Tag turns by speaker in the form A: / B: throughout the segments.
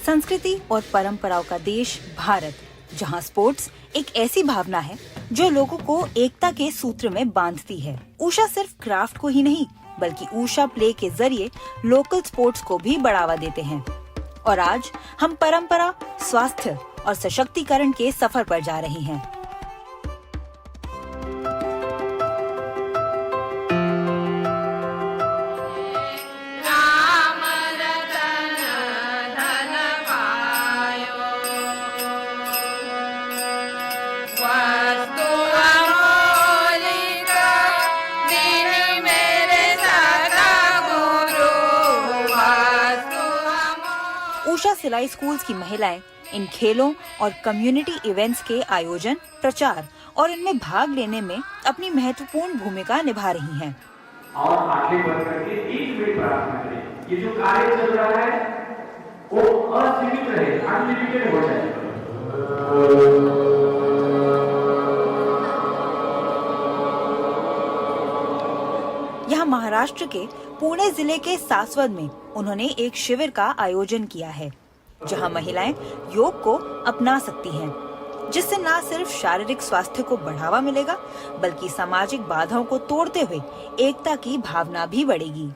A: संस्कृति और परंपराओं का देश भारत, जहां स्पोर्ट्स एक ऐसी भावना है जो लोगों को एकता के सूत्र में बांधती है। उषा सिर्फ क्राफ्ट को ही नहीं बल्कि उषा प्ले के जरिए लोकल स्पोर्ट्स को भी बढ़ावा देते हैं। और आज हम परंपरा, स्वास्थ्य और सशक्तिकरण के सफर पर जा रहे हैं। उषा सिलाई स्कूल्स की महिलाएं इन खेलों और कम्युनिटी इवेंट्स के आयोजन, प्रचार और इनमें भाग लेने में अपनी महत्वपूर्ण भूमिका निभा रही हैं।
B: और आगे बढ़ करके एक मिनट प्रार्थना करें, ये जो कार्य चल रहा है वो असीमित रहे, अनलिमिटेड हो जाए।
A: यहाँ महाराष्ट्र के पुणे जिले के सासवद में उन्होंने एक शिविर का आयोजन किया है, जहाँ महिलाएं योग को अपना सकती हैं, जिससे न सिर्फ शारीरिक स्वास्थ्य को बढ़ावा मिलेगा बल्कि सामाजिक बाधाओं को तोड़ते हुए एकता की भावना भी बढ़ेगी।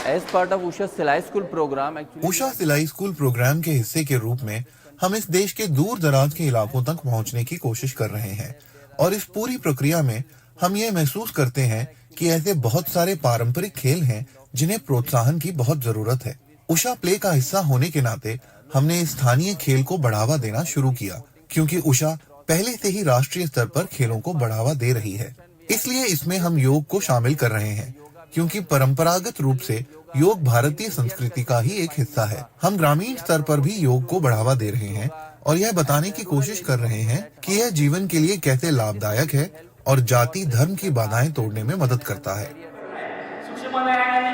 C: As part of उषा सिलाई स्कूल प्रोग्राम,
D: उषा सिलाई स्कूल प्रोग्राम के हिस्से के रूप में हम इस देश के दूर दराज के इलाकों तक पहुंचने की कोशिश कर रहे हैं और इस पूरी प्रक्रिया में हम ये महसूस करते हैं कि ऐसे बहुत सारे पारंपरिक खेल हैं जिन्हें प्रोत्साहन की बहुत जरूरत है। उषा प्ले का हिस्सा होने के नाते हमने स्थानीय खेल को बढ़ावा देना शुरू किया, क्योंकि उषा पहले से ही राष्ट्रीय स्तर पर खेलों को बढ़ावा दे रही है। इसलिए इसमें हम योग को शामिल कर रहे हैं, क्योंकि परंपरागत रूप से योग भारतीय संस्कृति का ही एक हिस्सा है। हम ग्रामीण स्तर पर भी योग को बढ़ावा दे रहे हैं और यह बताने की कोशिश कर रहे हैं कि यह जीवन के लिए कैसे लाभदायक है और जाति धर्म की बाधाएं तोड़ने में मदद करता है।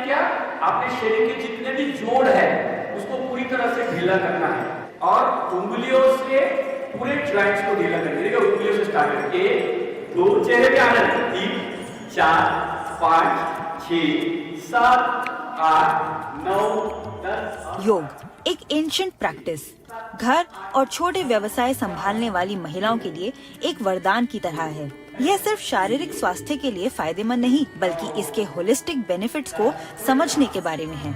B: क्या अपने शरीर के जितने भी जोड़ है उसको पूरी तरह से ढीला करना है और उंगलियों से पूरे जॉइंट्स को ढीला करना है। उंगलियों से स्टार्ट करके 2 चेहरे पे आना, 3, 4, 5, 6, 7, 8, 9, 10।
A: योग एक एंशिएंट प्रैक्टिस घर और छोटे व्यवसाय संभालने वाली महिलाओं के लिए एक वरदान की तरह है। यह सिर्फ शारीरिक स्वास्थ्य के लिए फायदेमंद नहीं बल्कि इसके होलिस्टिक बेनिफिट्स को समझने के बारे में है।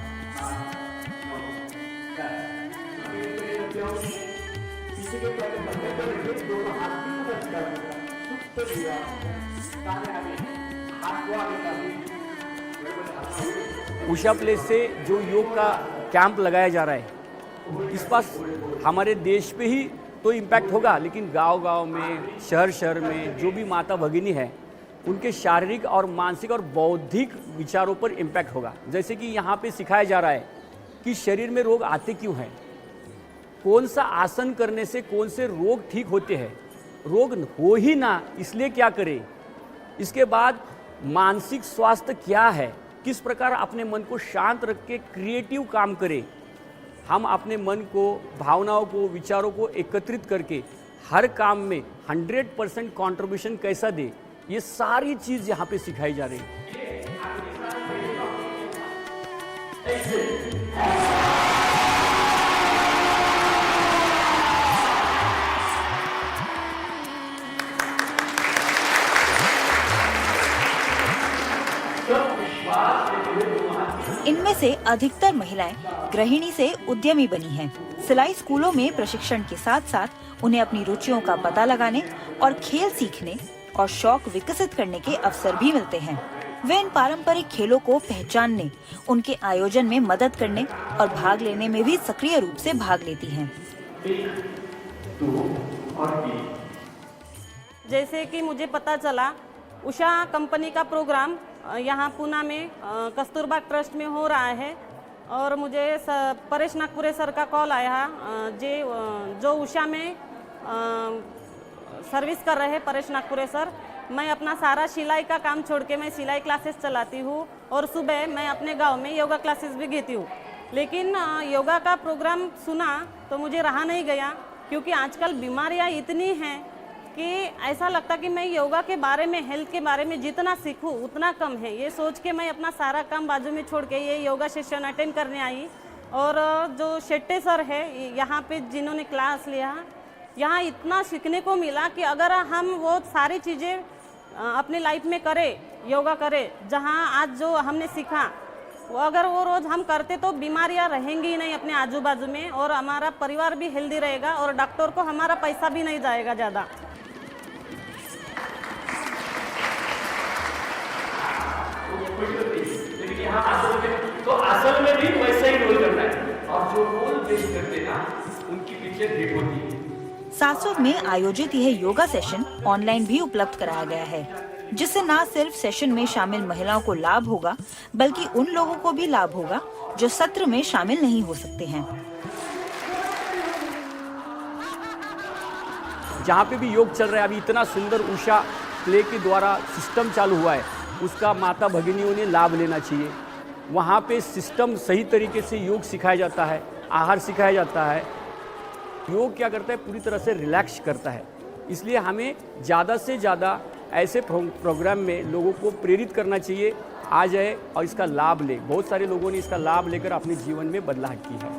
C: उषा प्ले से जो योग का कैंप लगाया जा रहा है, इस पास हमारे देश पे ही तो इम्पैक्ट होगा, लेकिन गांव-गांव में, शहर में जो भी माता भगिनी है उनके शारीरिक और मानसिक और बौद्धिक विचारों पर इम्पैक्ट होगा। जैसे कि यहाँ पे सिखाया जा रहा है कि शरीर में रोग आते क्यों हैं, कौन सा आसन करने से कौन से रोग ठीक होते हैं, रोग हो ही ना इसलिए क्या करें, इसके बाद मानसिक स्वास्थ्य क्या है, किस प्रकार अपने मन को शांत रख के क्रिएटिव काम करें, हम अपने मन को, भावनाओं को, विचारों को एकत्रित करके हर काम में 100% कंट्रीब्यूशन कैसा दे, ये सारी चीज यहाँ पे सिखाई जा रही है।
A: इनमें से अधिकतर महिलाएं गृहिणी से उद्यमी बनी हैं। सिलाई स्कूलों में प्रशिक्षण के साथ साथ उन्हें अपनी रुचियों का पता लगाने और खेल सीखने और शौक विकसित करने के अवसर भी मिलते हैं। वे इन पारंपरिक खेलों को पहचानने, उनके आयोजन में मदद करने और भाग लेने में भी सक्रिय रूप से भाग लेती हैं।
E: जैसे कि मुझे पता चला उषा कंपनी का प्रोग्राम यहाँ पूना में कस्तूरबा ट्रस्ट में हो रहा है और मुझे परेश नागपुरे सर का कॉल आया जो उषा में सर्विस कर रहे हैं परेश नागपुरे सर, मैं अपना सारा सिलाई का काम छोड़ के मैं सिलाई क्लासेस चलाती हूँ और सुबह मैं अपने गांव में योगा क्लासेस भी घेती हूँ। लेकिन योगा का प्रोग्राम सुना तो मुझे रहा नहीं गया, क्योंकि आजकल बीमारियाँ इतनी हैं कि ऐसा लगता कि मैं योगा के बारे में, हेल्थ के बारे में जितना सीखूं उतना कम है। ये सोच के मैं अपना सारा काम बाजू में छोड़ के ये योगा सेशन अटेंड करने आई। और जो शेट्टे सर है यहाँ पे जिन्होंने क्लास लिया, यहाँ इतना सीखने को मिला कि अगर हम वो सारी चीज़ें अपनी लाइफ में करें, योगा करें, जहाँ आज जो हमने सीखा वो अगर वो रोज़ हम करते तो बीमारियाँ रहेंगी ही नहीं अपने आजू बाजू में, और हमारा परिवार भी हेल्दी रहेगा और डॉक्टर को हमारा पैसा भी नहीं जाएगा ज़्यादा।
B: लेकिन यहाँ असल में भी वैसा ही रोल करना है, और जो रोल पेश करते ना उनकी पीछे डेट होती है।
A: सासुर में आयोजित यह योगा सेशन ऑनलाइन भी उपलब्ध कराया गया है, जिससे न सिर्फ सेशन में शामिल महिलाओं को लाभ होगा, बल्कि उन लोगों को भी लाभ होगा जो सत्र में शामिल नहीं हो सकते हैं।
C: जहाँ पे भी योग चल रहा है, अभी इतना सुंदर उषा प्ले के द्वारा सिस्टम चालू हुआ है, उसका माता भगिनियों ने लाभ लेना चाहिए। वहाँ पे सिस्टम सही तरीके से योग सिखाया जाता है, आहार सिखाया जाता है। योग क्या करता है, पूरी तरह से रिलैक्स करता है। इसलिए हमें ज़्यादा से ज़्यादा ऐसे प्रोग्राम में लोगों को प्रेरित करना चाहिए, आ जाए और इसका लाभ ले। बहुत सारे लोगों ने इसका लाभ लेकर अपने जीवन में बदलाव की है।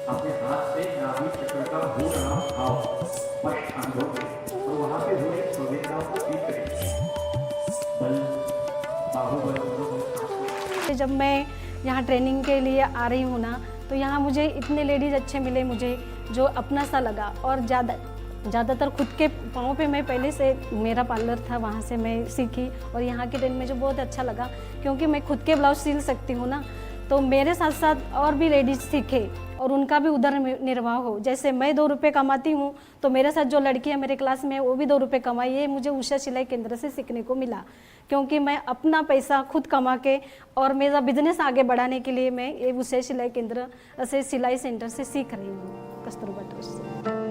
B: अपने हाथ से नाभि चक्र का हो रहा भाव स्पष्ट अनुभव करें और वहाँ पे हो रही संवेदनाओं को फील करें। बल, बाहुबल।
F: जब मैं यहाँ ट्रेनिंग के लिए आ रही हूँ ना, तो यहाँ मुझे इतने लेडीज़ अच्छे मिले मुझे, जो अपना सा लगा। और ज़्यादातर खुद के पाँव पे, मैं पहले से मेरा पार्लर था, वहाँ से मैं सीखी। और यहाँ के ट्रेनिंग में जो बहुत अच्छा लगा, क्योंकि मैं खुद के ब्लाउज सिल सकती हूँ ना, तो मेरे साथ साथ और भी लेडीज सीखे और उनका भी उधर निर्वाह हो। जैसे मैं 2 रुपये कमाती हूँ, तो मेरे साथ जो लड़की है मेरे क्लास में, वो भी 2 रुपये कमाई। ये मुझे उषा सिलाई केंद्र से सीखने को मिला, क्योंकि मैं अपना पैसा खुद कमा के और मेरा बिजनेस आगे बढ़ाने के लिए मैं ये उषा सिलाई केंद्र से, सिलाई सेंटर से सीख रही हूँ, कस्तूरबा ट्रस्ट से।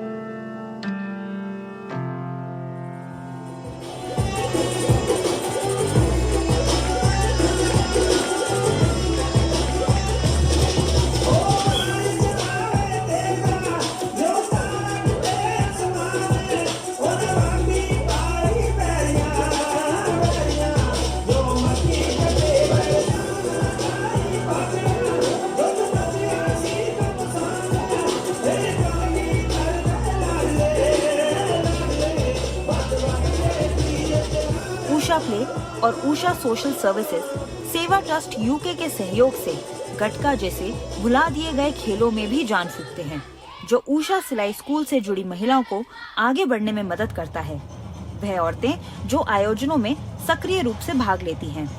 A: उषा प्ले और उषा सोशल सर्विसेज सेवा ट्रस्ट यूके के सहयोग से गटका जैसे भुला दिए गए खेलों में भी जान फूंकते हैं, जो उषा सिलाई स्कूल से जुड़ी महिलाओं को आगे बढ़ने में मदद करता है। वह औरतें जो आयोजनों में सक्रिय रूप से भाग लेती हैं।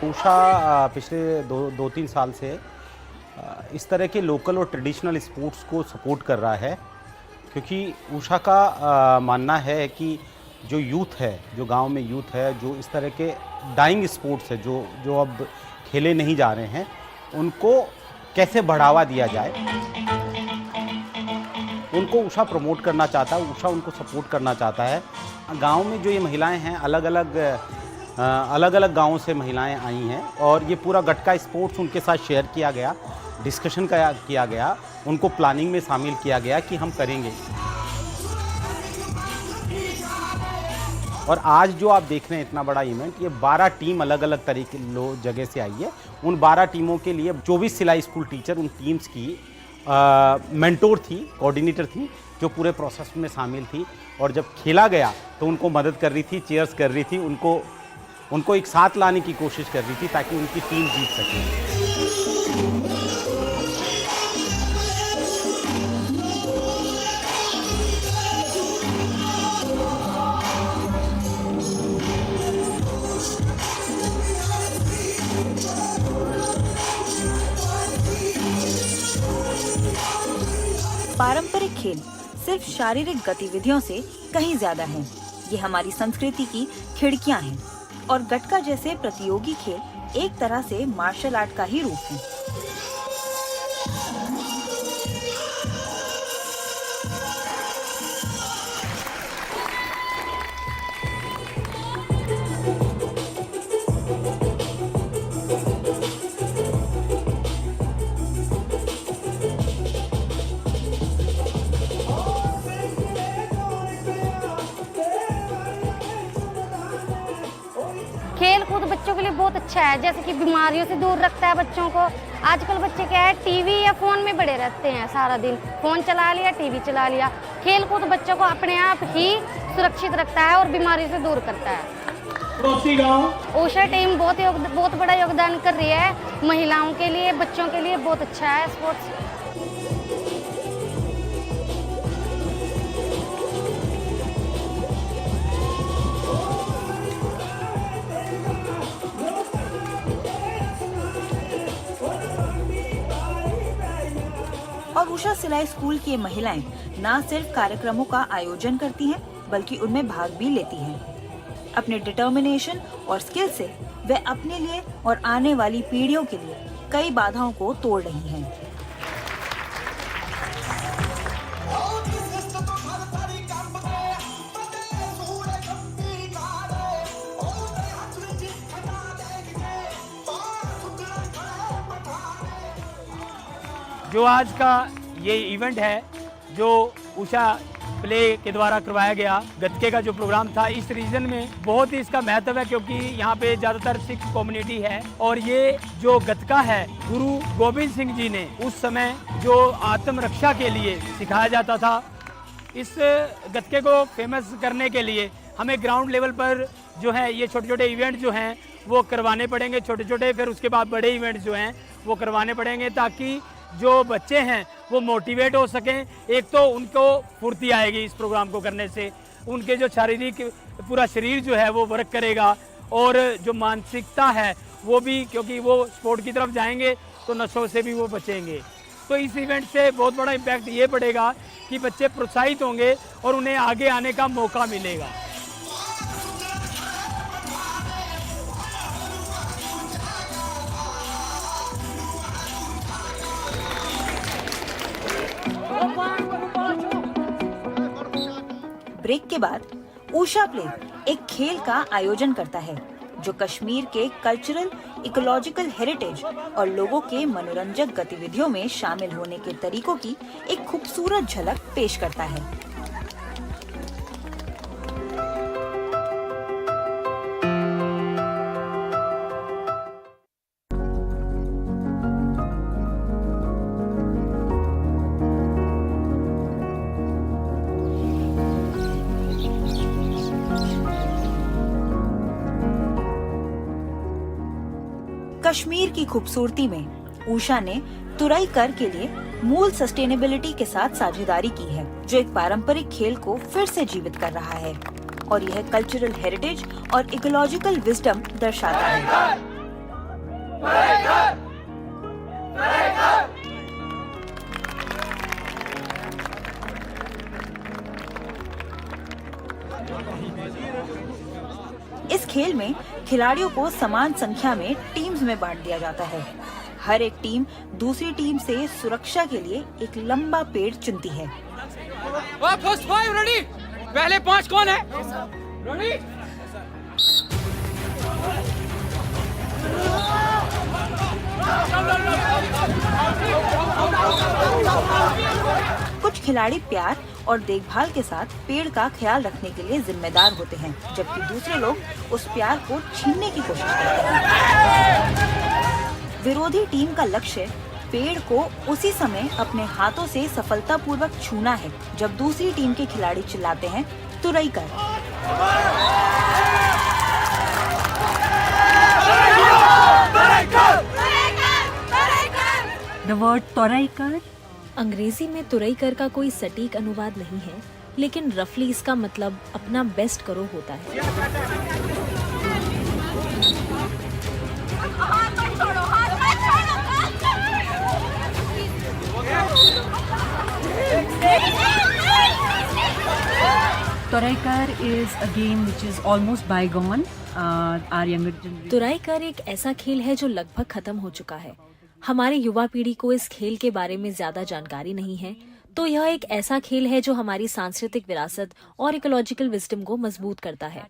G: उषा पिछले 2-3 साल से इस तरह के लोकल और ट्रेडिशनल स्पोर्ट्स को सपोर्ट कर रहा है, क्योंकि उषा का मानना है कि जो यूथ है, जो गांव में यूथ है, जो इस तरह के डाइंग स्पोर्ट्स है, जो अब खेले नहीं जा रहे हैं, उनको कैसे बढ़ावा दिया जाए, उनको उषा प्रमोट करना चाहता है, उषा उनको सपोर्ट करना चाहता है। गांव में जो ये महिलाएं हैं, अलग अलग गांवों से महिलाएं आई हैं, और ये पूरा गटका स्पोर्ट्स उनके साथ शेयर किया गया, डिस्कशन किया गया, उनको प्लानिंग में शामिल किया गया कि हम करेंगे। और आज जो आप देख रहे हैं इतना बड़ा इवेंट, ये 12 टीम अलग अलग तरीके जगह से आई है। उन 12 टीमों के लिए 24 सिलाई स्कूल टीचर उन टीम्स की मेंटोर थी, कोऑर्डिनेटर थी, जो पूरे प्रोसेस में शामिल थी। और जब खेला गया तो उनको मदद कर रही थी, चीयर्स कर रही थी, उनको एक साथ लाने की कोशिश कर रही थी ताकि उनकी टीम जीत सके।
A: पारंपरिक खेल सिर्फ शारीरिक गतिविधियों से कहीं ज्यादा हैं। ये हमारी संस्कृति की खिड़कियां हैं और गटका जैसे प्रतियोगी खेल एक तरह से मार्शल आर्ट का ही रूप है।
H: खेल कूद बच्चों के लिए बहुत अच्छा है, जैसे कि बीमारियों से दूर रखता है बच्चों को। आजकल बच्चे क्या है, टीवी या फोन में पड़े रहते हैं, सारा दिन फोन चला लिया, टीवी चला लिया। खेल कूद बच्चों को अपने आप ही सुरक्षित रखता है और बीमारियों से दूर करता है। ऊषा टीम बहुत बड़ा योगदान कर रही है महिलाओं के लिए, बच्चों के लिए बहुत अच्छा है स्पोर्ट्स।
A: और उषा सिलाई स्कूल की ये महिलाएं न सिर्फ कार्यक्रमों का आयोजन करती हैं, बल्कि उनमें भाग भी लेती हैं। अपने डिटर्मिनेशन और स्किल से वे अपने लिए और आने वाली पीढ़ियों के लिए कई बाधाओं को तोड़ रही हैं।
C: जो आज का ये इवेंट है, जो उषा प्ले के द्वारा करवाया गया गतके का जो प्रोग्राम था, इस रीजन में बहुत ही इसका महत्व है, क्योंकि यहाँ पे ज़्यादातर सिख कम्युनिटी है। और ये जो गतका है, गुरु गोविंद सिंह जी ने उस समय जो आत्मरक्षा के लिए सिखाया जाता था, इस गतके को फेमस करने के लिए हमें ग्राउंड लेवल पर जो है ये छोटे छोटे इवेंट जो हैं वो करवाने पड़ेंगे, छोटे छोटे, फिर उसके बाद बड़े इवेंट जो हैं वो करवाने पड़ेंगे, ताकि जो बच्चे हैं वो मोटिवेट हो सकें। एक तो उनको फुर्ती आएगी इस प्रोग्राम को करने से, उनके जो शारीरिक पूरा शरीर जो है वो वर्क करेगा, और जो मानसिकता है वो भी, क्योंकि वो स्पोर्ट की तरफ जाएंगे तो नशों से भी वो बचेंगे। तो इस इवेंट से बहुत बड़ा इम्पैक्ट ये पड़ेगा कि बच्चे प्रोत्साहित होंगे और उन्हें आगे आने का मौका मिलेगा।
A: ब्रेक के बाद उषा प्ले एक खेल का आयोजन करता है जो कश्मीर के कल्चरल, इकोलॉजिकल हेरिटेज और लोगों के मनोरंजक गतिविधियों में शामिल होने के तरीकों की एक खूबसूरत झलक पेश करता है। कश्मीर की खूबसूरती में उषा ने तुरई कर के लिए मूल सस्टेनेबिलिटी के साथ साझेदारी की है, जो एक पारंपरिक खेल को फिर से जीवित कर रहा है और यह कल्चरल हेरिटेज और इकोलॉजिकल विजडम दर्शाता है। इस खेल में खिलाड़ियों को समान संख्या में टीम्स में बांट दिया जाता है। हर एक टीम दूसरी टीम से सुरक्षा के लिए एक लंबा पेड़ चुनती है।
I: फर्स्ट 5 रेडी, पहले 5 कौन है? रेडी?
A: कुछ खिलाड़ी प्यार और देखभाल के साथ पेड़ का ख्याल रखने के लिए जिम्मेदार होते हैं, जबकि दूसरे लोग उस प्यार को छीनने की कोशिश करते हैं। विरोधी टीम का लक्ष्य पेड़ को उसी समय अपने हाथों से सफलतापूर्वक छूना है जब दूसरी टीम के खिलाड़ी चिल्लाते हैं तुरई कर।
J: The word तोरईकर अंग्रेजी में तुरईकर का कोई सटीक अनुवाद नहीं है, लेकिन रफली इसका मतलब अपना बेस्ट करो होता है।
K: Toraikar is a game which is almost bygone. Our younger generation.
J: तुराईकर एक ऐसा खेल है जो लगभग खत्म हो चुका है। हमारी युवा पीढ़ी को इस खेल के बारे में ज्यादा जानकारी नहीं है, तो यह एक ऐसा खेल है जो हमारी सांस्कृतिक विरासत और इकोलॉजिकल विजडम को मजबूत करता है।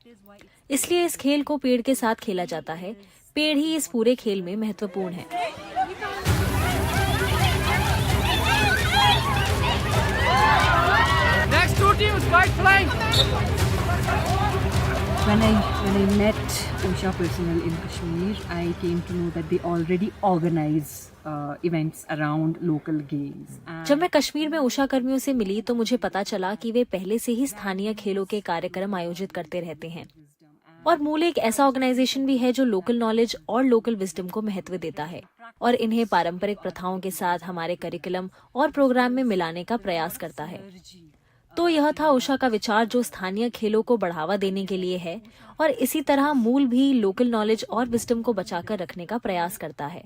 J: इसलिए इस खेल को पेड़ के साथ खेला जाता है। पेड़ ही इस पूरे खेल में महत्वपूर्ण है।
I: Next two teams, kite flying.
K: When I met Usha personnel in Kashmir, I came to know that they already organize events around local games.
J: जब मैं कश्मीर में उषा कर्मियों से मिली तो मुझे पता चला कि वे पहले से ही स्थानीय खेलों के कार्यक्रम आयोजित करते रहते हैं और मूल एक ऐसा ऑर्गेनाइजेशन भी है जो लोकल नॉलेज और लोकल विजडम को महत्व देता है और इन्हें पारंपरिक प्रथाओं के साथ हमारे करिकुलम और प्रोग्राम में मिलाने का प्रयास करता है। तो यह था उषा का विचार जो स्थानीय खेलों को बढ़ावा देने के लिए है और इसी तरह मूल भी लोकल नॉलेज और विजडम को बचाकर रखने का प्रयास करता है।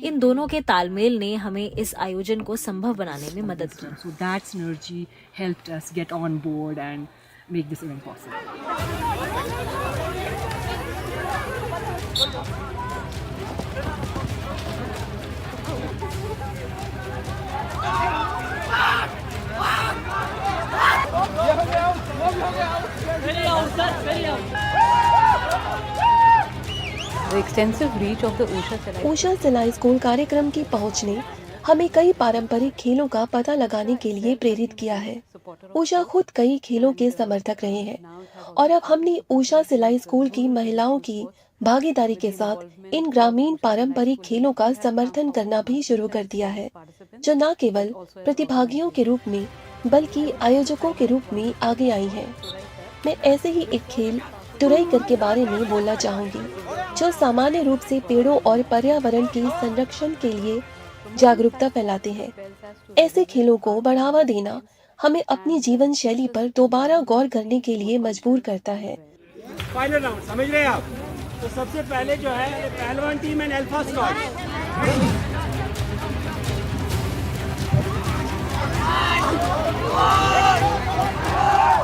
J: इन दोनों के तालमेल ने हमें इस आयोजन को संभव बनाने में मदद की।
K: So that synergy helped us get on board and make this event possible.
L: The extensive reach of the Usha सिलाई स्कूल कार्यक्रम की पहुंच ने हमें कई पारंपरिक खेलों का पता लगाने के लिए प्रेरित किया है। उषा खुद कई खेलों के समर्थक रहे हैं और अब हमने उषा सिलाई स्कूल की महिलाओं की भागीदारी के साथ इन ग्रामीण पारंपरिक खेलों का समर्थन करना भी शुरू कर दिया है, जो न केवल प्रतिभागियों के रूप में बल्कि आयोजकों के रूप में आगे आई हैं। मैं ऐसे ही एक खेल तुरईकर के बारे में बोलना चाहूंगी, जो सामान्य रूप से पेड़ों और पर्यावरण के संरक्षण के लिए जागरूकता फैलाते हैं। ऐसे खेलों को बढ़ावा देना हमें अपनी जीवन शैली पर दोबारा गौर करने के लिए मजबूर करता है।
M: फाइनल राउंड समझ रहे हैं आप? तो सबसे पहले जो है पहलवान टीम एंड अल्फा स्क्वाड।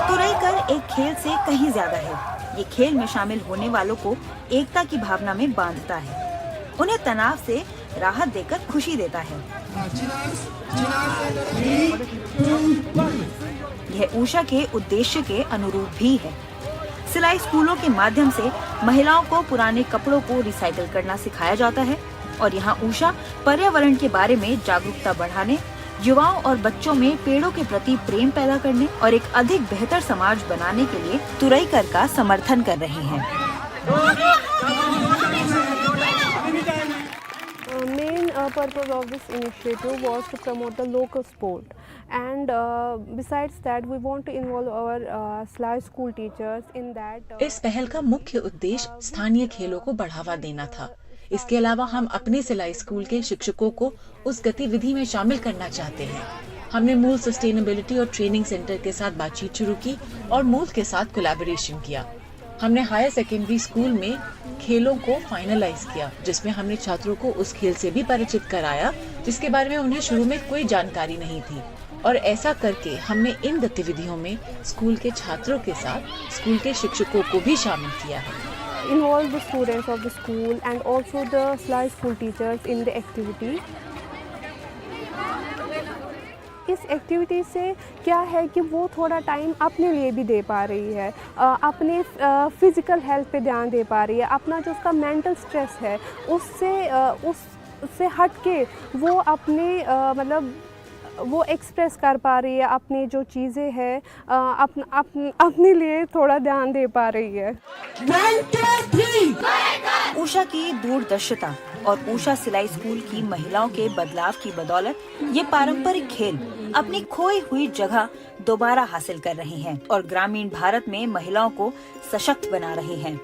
A: तुरईकर एक खेल से कहीं ज्यादा है। ये खेल में शामिल होने वालों को एकता की भावना में बांधता है, उन्हें तनाव से राहत देकर खुशी देता है। यह उषा के उद्देश्य के अनुरूप भी है। सिलाई स्कूलों के माध्यम से महिलाओं को पुराने कपड़ों को रिसाइकिल करना सिखाया जाता है और यहाँ उषा पर्यावरण के बारे में जागरूकता बढ़ाने, युवाओं और बच्चों में पेड़ों के प्रति प्रेम पैदा करने और एक अधिक बेहतर समाज बनाने के लिए तुरईकर का समर्थन कर रहे हैं।
N: Main purpose of this initiative was to promote the local sport, and besides that we want to involve our SLAI school teachers in that.
O: इस पहल का मुख्य उद्देश्य स्थानीय खेलों को बढ़ावा देना था। इसके अलावा हम अपने सिलाई स्कूल के शिक्षकों को उस गतिविधि में शामिल करना चाहते हैं। हमने मूल सस्टेनेबिलिटी और ट्रेनिंग सेंटर के साथ बातचीत शुरू की और मूल के साथ कोलैबोरेशन किया। हमने हायर सेकेंडरी स्कूल में खेलों को फाइनलाइज किया, जिसमें हमने छात्रों को उस खेल से भी परिचित कराया जिसके बारे में उन्हें शुरू में कोई जानकारी नहीं थी। और ऐसा करके हमने इन गतिविधियों में स्कूल के छात्रों के साथ स्कूल के शिक्षकों को भी शामिल किया है।
N: Involve the students of the school and also the SLAI school teachers in the activity. इस एक्टिविटी से क्या है कि वो थोड़ा टाइम अपने लिए भी दे पा रही है, अपने फिजिकल हेल्थ पे ध्यान दे पा रही है, अपना जो उसका मेंटल स्ट्रेस है उससे हट के वो अपने मतलब वो एक्सप्रेस कर पा रही है, अपनी जो चीज़ें हैं अपने लिए थोड़ा ध्यान दे पा रही है।
A: उषा की दूरदर्शिता और उषा सिलाई स्कूल की महिलाओं के बदलाव की बदौलत ये पारंपरिक खेल अपनी खोई हुई जगह दोबारा हासिल कर रहे हैं और ग्रामीण भारत में महिलाओं को सशक्त बना रहे हैं।